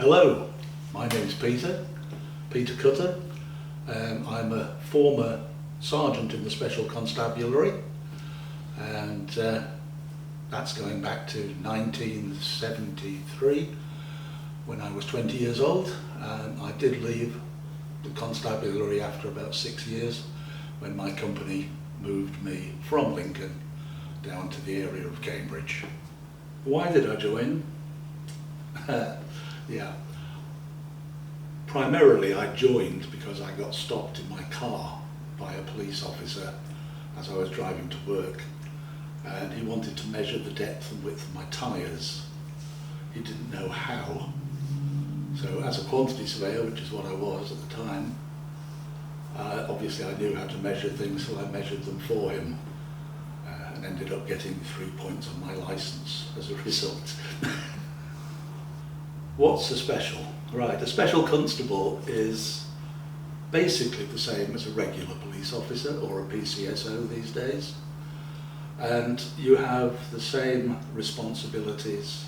Hello, my name's Peter Cutter. I'm a former sergeant in the Special Constabulary, and that's going back to 1973 when I was 20 years old. I did leave the constabulary after about 6 years when my company moved me from Lincoln down to the area of Cambridge. Why did I join? Yeah. Primarily I joined because I got stopped in my car by a police officer as I was driving to work, and he wanted to measure the depth and width of my tyres. He didn't know how. So as a quantity surveyor, which is what I was at the time, obviously I knew how to measure things, so I measured them for him and ended up getting 3 points on my licence as a result. What's a special? Right, a special constable is basically the same as a regular police officer or a PCSO these days, and you have the same responsibilities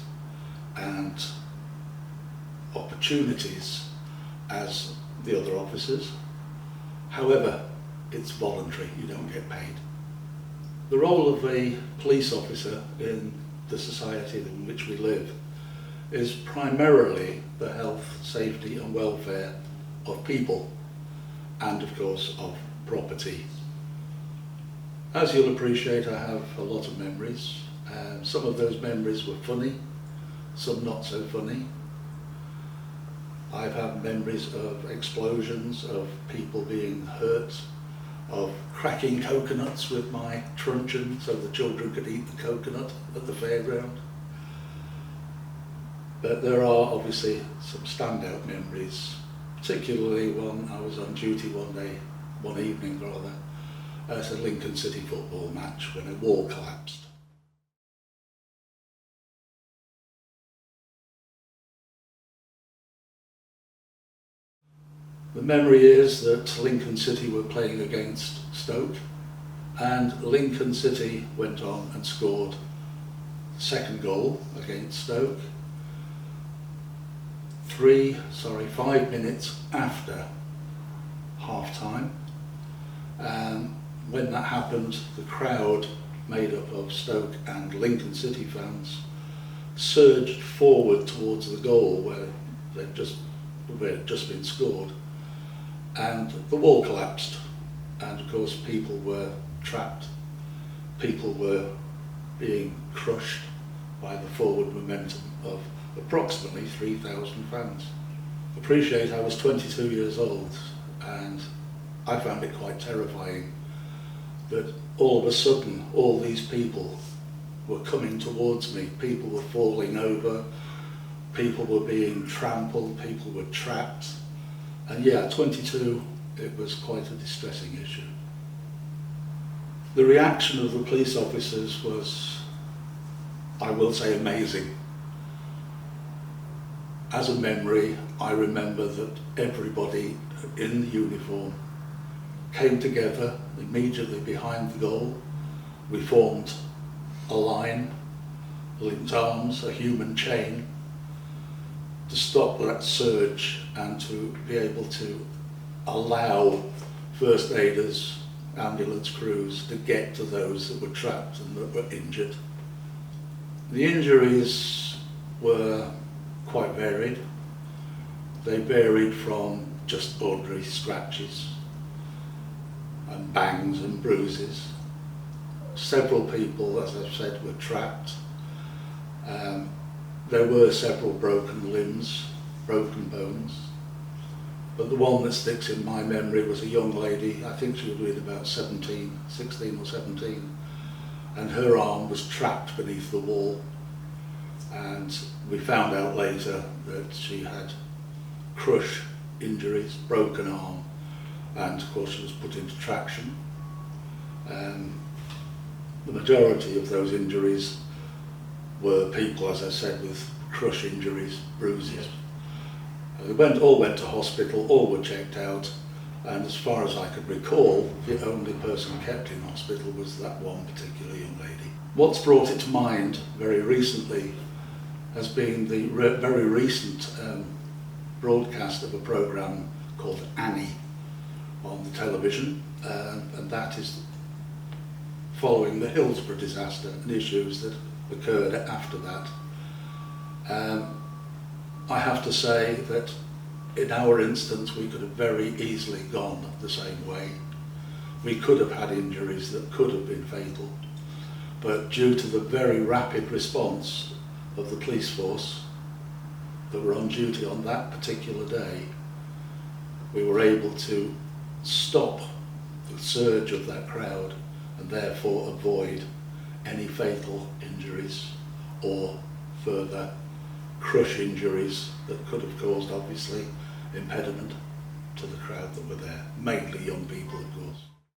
and opportunities as the other officers. However, it's voluntary, you don't get paid. The role of a police officer in the society in which we live is primarily the health, safety and welfare of people and of course of property. As you'll appreciate, I have a lot of memories. Some of those memories were funny, some not so funny. I've had memories of explosions, of people being hurt, of cracking coconuts with my truncheon so the children could eat the coconut at the fairground. But there are obviously some standout memories, particularly when I was on duty one evening at a Lincoln City football match when a wall collapsed. The memory is that Lincoln City were playing against Stoke, and Lincoln City went on and scored the second goal against Stoke 5 minutes after half time. When that happened, the crowd, made up of Stoke and Lincoln City fans, surged forward towards the goal where it had just been scored, and the wall collapsed, and of course people were trapped. People were being crushed by the forward momentum of approximately 3,000 fans. Appreciate I was 22 years old and I found it quite terrifying that all of a sudden all these people were coming towards me. People were falling over, people were being trampled, people were trapped, and yeah, 22, it was quite a distressing issue. The reaction of the police officers was, I will say, amazing. As a memory, I remember that everybody in uniform came together immediately behind the goal. We formed a line, linked arms, a human chain, to stop that surge and to be able to allow first aiders, ambulance crews to get to those that were trapped and that were injured. The injuries were quite varied. They varied from just ordinary scratches and bangs and bruises. Several people, as I've said, were trapped. There were several broken limbs, broken bones, but the one that sticks in my memory was a young lady, I think she would have been about 16 or 17, and her arm was trapped beneath the wall. And we found out later that she had crush injuries, broken arm, and of course she was put into traction. The majority of those injuries were people, as I said, with crush injuries, bruises. They all went to hospital, all were checked out, and as far as I could recall, the only person kept in hospital was that one particular young lady. What's brought it to mind very recently has been the very recent broadcast of a programme called Annie on the television, and that is following the Hillsborough disaster and issues that occurred after that. I have to say that in our instance we could have very easily gone the same way. We could have had injuries that could have been fatal, but due to the very rapid response of the police force that were on duty on that particular day, we were able to stop the surge of that crowd and therefore avoid any fatal injuries or further crush injuries that could have caused, obviously, impediment to the crowd that were there, mainly young people, of course.